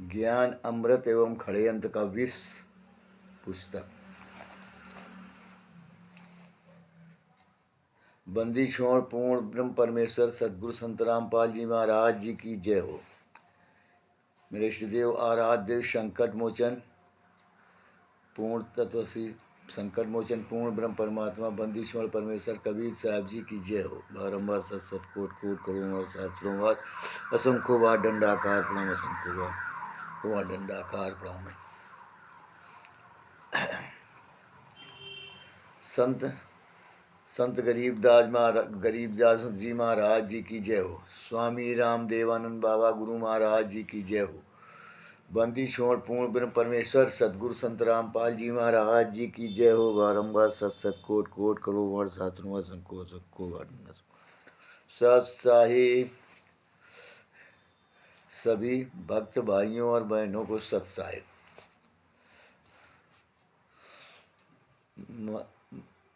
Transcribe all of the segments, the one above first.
ज्ञान अमृत एवं षड्यंत्र का विष पुस्तक। बंदी छोड़ पूर्ण ब्रह्म परमेश्वर सदगुरु संत रामपाल जी महाराज जी की जय हो। मेरे इष्टदेव आराध्य संकट मोचन पूर्ण तत्वसी संकट मोचन पूर्ण ब्रह्म परमात्मा बंदी छोड़ परमेश्वर कबीर साहब जी की जय हो। बारम्बार सत सत कोट कोट करोड़ और शास्त्रों बार असंख्य बार दंडाकार प्रणाम, असंख्य बार दंडाकार प्रणाम। संत संत गरीबदास जी महाराज जी की जय हो। स्वामी रामदेवानंद बाबा गुरु महाराज जी की जय हो। बंदी छोड़ पूर्ण ब्रह्म परमेश्वर सदगुरु संत रामपाल जी महाराज जी की जय हो। बारम्बार सत सत कोट कोट करोड़ बार शास्त्रों सबको सब साहिब सभी भक्त भाइयों और बहनों को सत साहिब।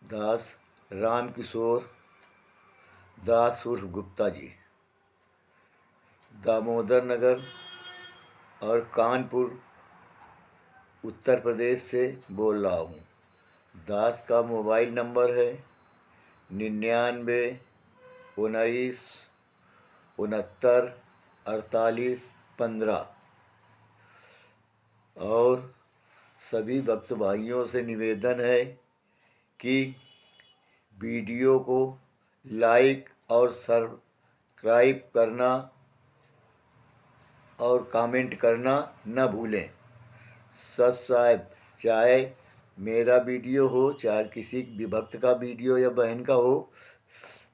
दास राम किशोर दास उर्फ गुप्ता जी, दामोदर नगर और कानपुर उत्तर प्रदेश से बोल रहा हूँ। दास का मोबाइल नंबर है 99 19 69 48 15। और सभी भक्त भाइयों से निवेदन है कि वीडियो को लाइक और सब्सक्राइब करना और कमेंट करना न भूलें। सत साहिब, चाहे मेरा वीडियो हो चाहे किसी भी भक्त का वीडियो या बहन का हो,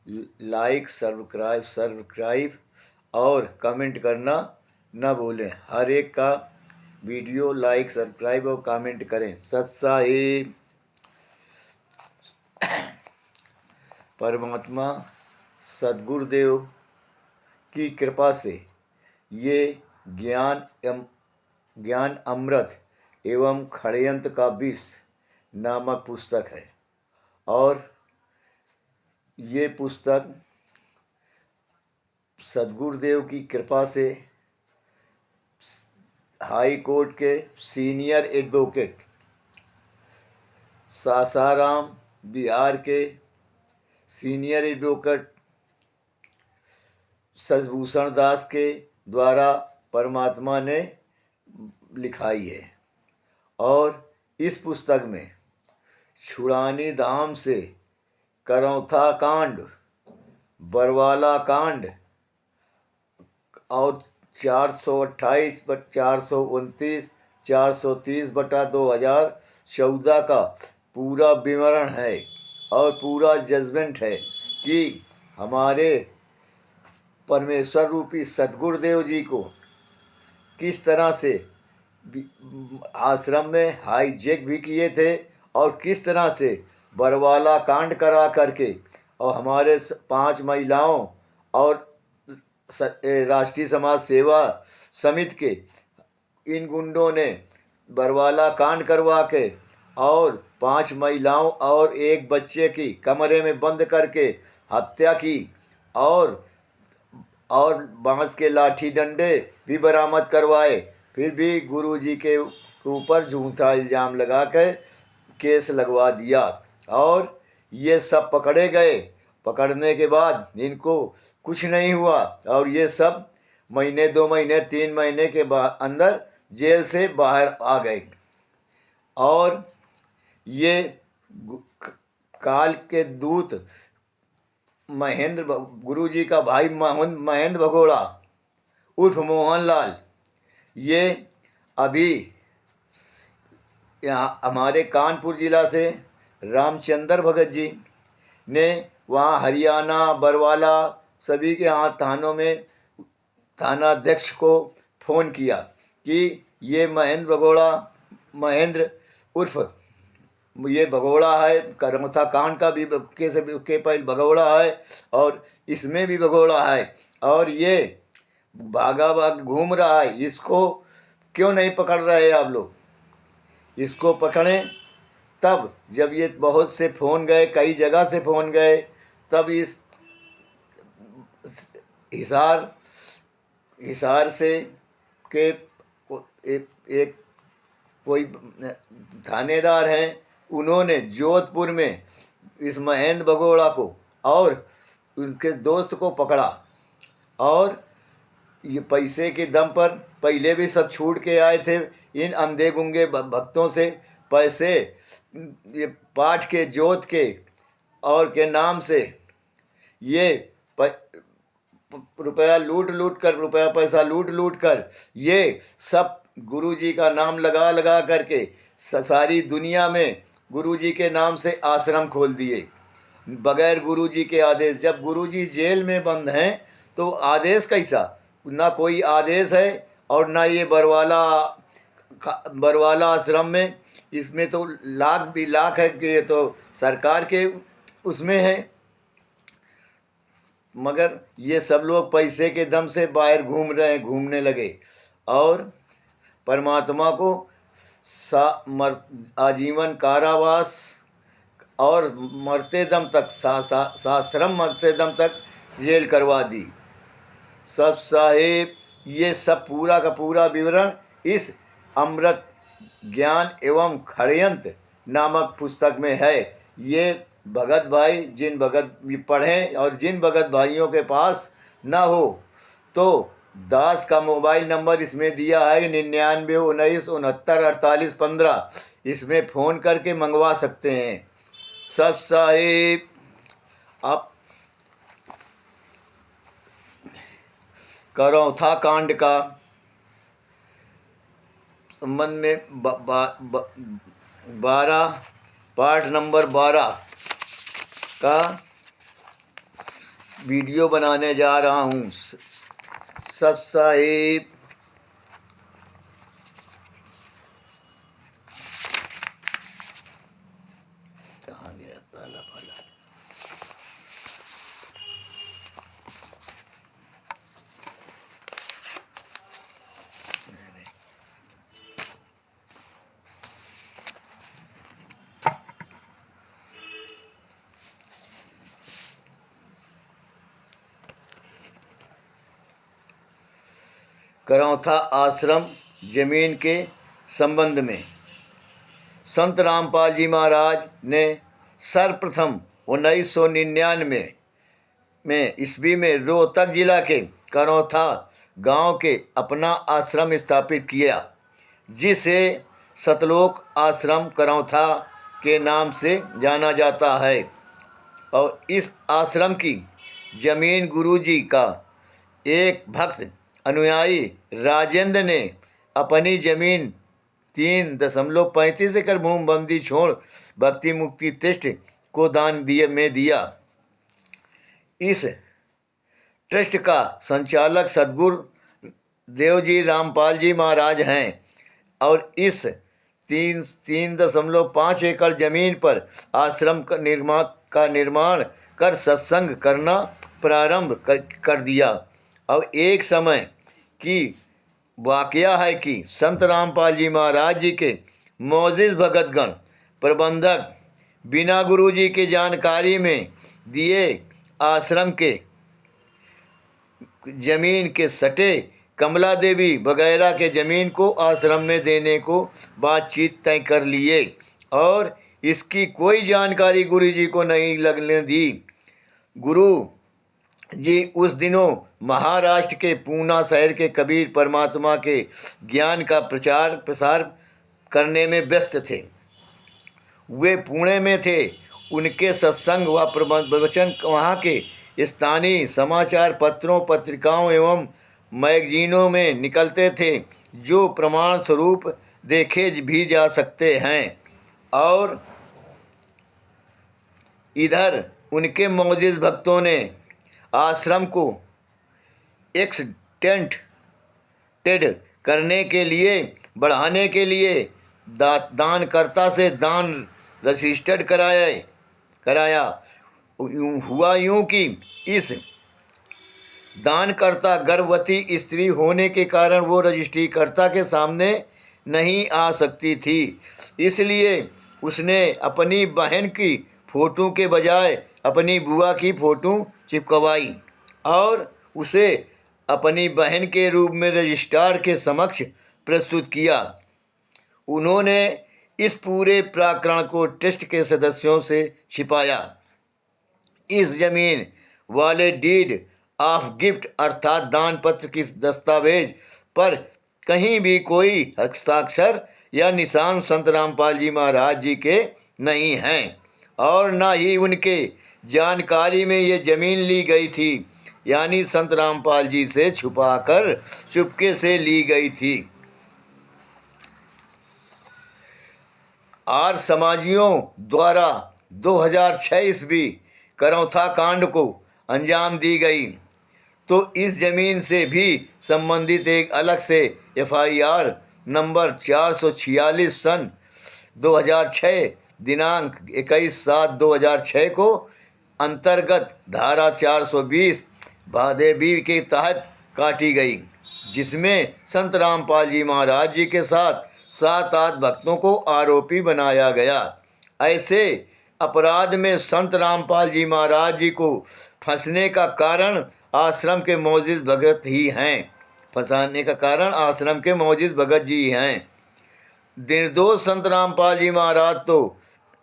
लाइक सब्सक्राइब और कमेंट करना न भूलें। हर एक का वीडियो लाइक सब्सक्राइब और कमेंट करें। सत साहिब। परमात्मा सद्गुरुदेव की कृपा से ये ज्ञान अमृत एवं षड्यंत्र का विष नामक पुस्तक है। और ये पुस्तक सद्गुरुदेव की कृपा से हाई कोर्ट के सीनियर एडवोकेट सासाराम बिहार के सीनियर एडवोकेट शशिभूषण दास के द्वारा परमात्मा ने लिखाई है। और इस पुस्तक में छुड़ानी धाम से करौथा कांड, बरवाला कांड और 428 429 430/2014 का पूरा विवरण है और पूरा जजमेंट है कि हमारे परमेश्वर रूपी सद्गुरुदेव जी को किस तरह से आश्रम में हाईजैक भी किए थे और किस तरह से बरवाला कांड करा करके और हमारे 5 महिलाओं और राष्ट्रीय समाज सेवा समिति के इन गुंडों ने बरवाला कांड करवा के और 5 महिलाओं और एक बच्चे की कमरे में बंद करके हत्या की और बांस के लाठी डंडे भी बरामद करवाए। फिर भी गुरुजी के ऊपर झूठा इल्ज़ाम लगाकर केस लगवा दिया और ये सब पकड़े गए। पकड़ने के बाद इनको कुछ नहीं हुआ और ये सब महीने 2 महीने 3 महीने के अंदर जेल से बाहर आ गए। और ये काल के दूत महेंद्र गुरुजी का भाई महेंद्र भगोड़ा उर्फ मोहनलाल, ये अभी यहाँ हमारे कानपुर जिला से रामचंद्र भगत जी ने वहाँ हरियाणा बरवाला सभी के यहाँ थानों में थानाध्यक्ष को फ़ोन किया कि ये महेंद्र उर्फ ये भगोड़ा है, करमथा कांड का भी के पहले भगोड़ा है और इसमें भी भगोड़ा है और ये भाग घूम रहा है। इसको क्यों नहीं पकड़ रहे आप लोग? इसको पकड़ें। तब जब ये बहुत से फ़ोन गए, कई जगह से फ़ोन गए, तब इस हिसार से के एक कोई थानेदार हैं, उन्होंने जोधपुर में इस महेंद्र भगोड़ा को और उसके दोस्त को पकड़ा और ये पैसे के दम पर पहले भी सब छूट के आए थे इन अंधे गुंगे भक्तों से पैसे, ये पाठ के जोत के और के नाम से ये रुपया रुपया पैसा लूट कर ये सब गुरु जी का नाम लगा लगा करके सारी दुनिया में गुरु जी के नाम से आश्रम खोल दिए बगैर गुरु जी के आदेश। जब गुरु जी जेल में बंद हैं तो आदेश कैसा, ना कोई आदेश है और ना ये बरवाला आश्रम में, इसमें तो लाख है कि ये तो सरकार के उसमें है, मगर ये सब लोग पैसे के दम से बाहर घूमने लगे और परमात्मा को आजीवन कारावास और मरते दम तक साश्रम मरते दम तक जेल करवा दी। सत साहेब ये सब पूरा का पूरा विवरण इस अमृत ज्ञान एवं षड्यंत्र नामक पुस्तक में है। ये भगत भाई जिन भगत पढ़ें और जिन भगत भाइयों के पास ना हो तो दास का मोबाइल नंबर इसमें दिया है 9919694815, इसमें फ़ोन करके मंगवा सकते हैं। सत साहिब आप करौथा कांड का संबंध में 12 पाठ नंबर 12 का वीडियो बनाने जा रहा हूँ। सत साहिब कहाँ गया ताला फाला। करौथा आश्रम जमीन के संबंध में संत रामपाल जी महाराज ने सर्वप्रथम 1999 में ईस्वी में रोहतक जिला के करौथा गांव के अपना आश्रम स्थापित किया, जिसे सतलोक आश्रम करौथा के नाम से जाना जाता है। और इस आश्रम की जमीन गुरु जी का एक भक्त अनुयायी राजेंद्र ने अपनी जमीन 3.35 एकड़ भूमि छोड़ भक्ति मुक्ति ट्रस्ट को दान दिया। इस ट्रस्ट का संचालक सदगुरु देवजी रामपाल जी महाराज हैं और इस 3.5 एकड़ जमीन पर आश्रम का निर्माण कर सत्संग करना प्रारंभ कर दिया। और एक समय की वाकया है कि संत रामपाल जी महाराज जी के मोजिज़ भगतगण प्रबंधक बिना गुरु जी के जानकारी में दिए आश्रम के जमीन के सटे कमला देवी वगैरह के ज़मीन को आश्रम में देने को बातचीत तय कर लिए और इसकी कोई जानकारी गुरु जी को नहीं लगने दी। गुरु जी उस दिनों महाराष्ट्र के पूना शहर के कबीर परमात्मा के ज्ञान का प्रचार प्रसार करने में व्यस्त थे। वे पुणे में थे। उनके सत्संग व प्रवचन वहाँ के स्थानीय समाचार पत्रों पत्रिकाओं एवं मैगजीनों में निकलते थे, जो प्रमाण स्वरूप देखे भी जा सकते हैं। और इधर उनके मोजिज़ भक्तों ने आश्रम को एक्सटेंडेड करने के लिए बढ़ाने के लिए दानकर्ता से दान रजिस्टर्ड कराया। हुआ यूं कि इस दानकर्ता गर्भवती स्त्री होने के कारण वो रजिस्ट्रीकर्ता के सामने नहीं आ सकती थी, इसलिए उसने अपनी बहन की फ़ोटो के बजाय अपनी बुआ की फ़ोटो चिपकवाई और उसे अपनी बहन के रूप में रजिस्ट्रार के समक्ष प्रस्तुत किया। उन्होंने इस पूरे प्रकरण को ट्रस्ट के सदस्यों से छिपाया। इस जमीन वाले डीड ऑफ गिफ्ट अर्थात दान पत्र की दस्तावेज पर कहीं भी कोई हस्ताक्षर या निशान संत रामपाल जी महाराज जी के नहीं हैं और न ही उनके जानकारी में ये जमीन ली गई थी, यानी संत रामपाल जी से छुपाकर चुपके से ली गई थी। आर्य समाजियों द्वारा 2006 ईस्वी करौथा कांड को अंजाम दी गई तो इस जमीन से भी संबंधित एक अलग से FIR नंबर 446 सन 2006 दिनांक 21/7/2006 को अंतर्गत धारा 420 भादेवी के तहत काटी गई, जिसमें संत रामपाल जी महाराज जी के साथ 7 भक्तों को आरोपी बनाया गया। ऐसे अपराध में संत रामपाल जी महाराज जी को फंसने का कारण आश्रम के मौजिज भगत ही हैं। फंसाने का कारण आश्रम के मौजिज भगत जी हैं। निर्दोष संत रामपाल जी महाराज तो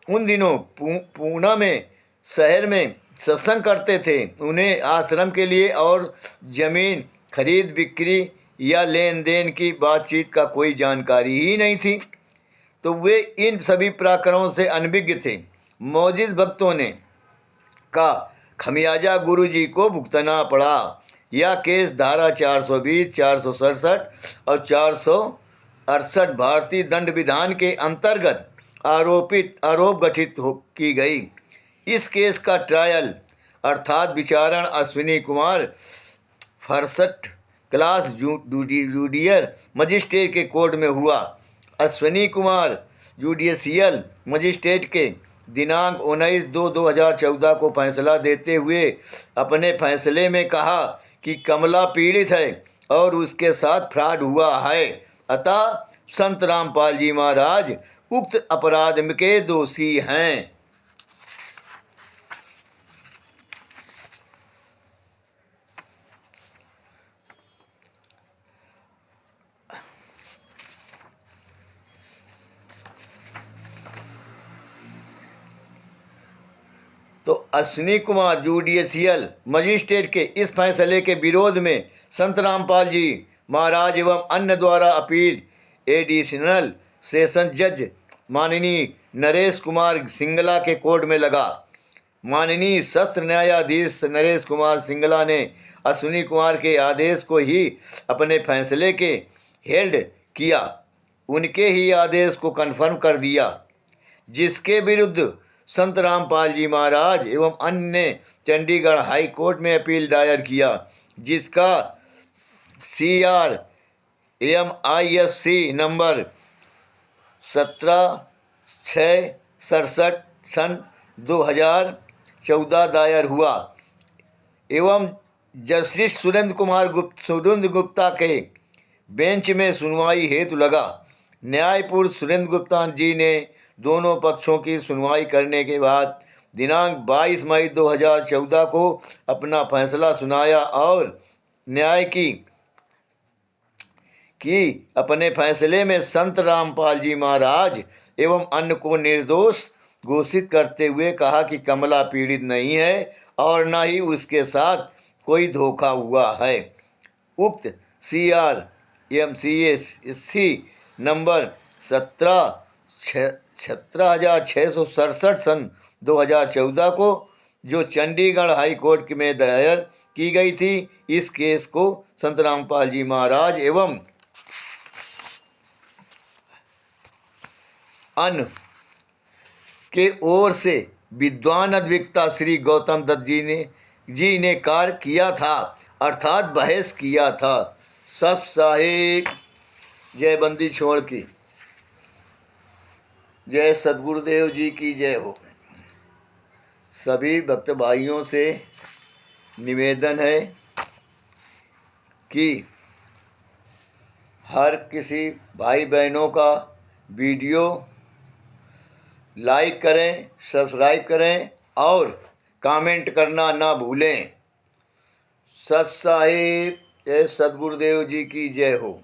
उन दिनों पूना में शहर में सत्संग करते थे। उन्हें आश्रम के लिए और जमीन खरीद बिक्री या लेन देन की बातचीत का कोई जानकारी ही नहीं थी, तो वे इन सभी प्रकरणों से अनभिज्ञ थे। मौजिज भक्तों ने का खमियाजा गुरु जी को भुगतना पड़ा। यह केस धारा 420, 467 और 468 भारतीय दंड विधान के अंतर्गत आरोप गठित की गई। इस केस का ट्रायल अर्थात विचारण Ashwini Kumar first class judicial magistrate के कोर्ट में हुआ। अश्विनी कुमार जुडिशियल मजिस्ट्रेट के दिनांक 19/2/2014 को फैसला देते हुए अपने फैसले में कहा कि कमला पीड़ित है और उसके साथ फ्रॉड हुआ है, अतः संत रामपाल जी महाराज उक्त अपराध के दोषी हैं। तो अश्विनी कुमार जुडिशियल मजिस्ट्रेट के इस फैसले के विरोध में संत रामपाल जी महाराज एवं अन्य द्वारा अपील एडिशनल सेशन जज माननीय नरेश कुमार सिंगला के कोर्ट में लगा। माननीय सत्र न्यायाधीश नरेश कुमार सिंगला ने अश्विनी कुमार के आदेश को ही अपने फैसले के हेल्ड किया, उनके ही आदेश को कन्फर्म कर दिया, जिसके विरुद्ध संत रामपाल जी महाराज एवं अन्य ने चंडीगढ़ हाई कोर्ट में अपील दायर किया, जिसका CRMISC नंबर 17/6/67 सन 2014 दायर हुआ एवं जस्टिस सुरेंद्र गुप्ता के बेंच में सुनवाई हेतु लगा। न्यायपूर्ण सुरेंद्र गुप्ता जी ने दोनों पक्षों की सुनवाई करने के बाद दिनांक 22 मई 2014 को अपना फैसला सुनाया और न्याय की अपने फैसले में संत रामपाल जी महाराज एवं अन्य को निर्दोष घोषित करते हुए कहा कि कमला पीड़ित नहीं है और न ही उसके साथ कोई धोखा हुआ है। उक्त CRMISC नंबर 17/667 सन 2014 को जो चंडीगढ़ हाई कोर्ट में दायर की गई थी, इस केस को संत रामपाल जी महाराज एवं अन्य के ओर से विद्वान अधिवक्ता श्री गौतम दत्त जी ने कार्य किया था, अर्थात बहस किया था। सत साहिब जय बंदी छोड़ की जय, सद्गुरुदेव जी की जय हो। सभी भक्त भाइयों से निवेदन है कि हर किसी भाई बहनों का वीडियो लाइक करें, सब्सक्राइब करें और कमेंट करना ना भूलें। सत साहिब जय, सद्गुरुदेव जी की जय हो।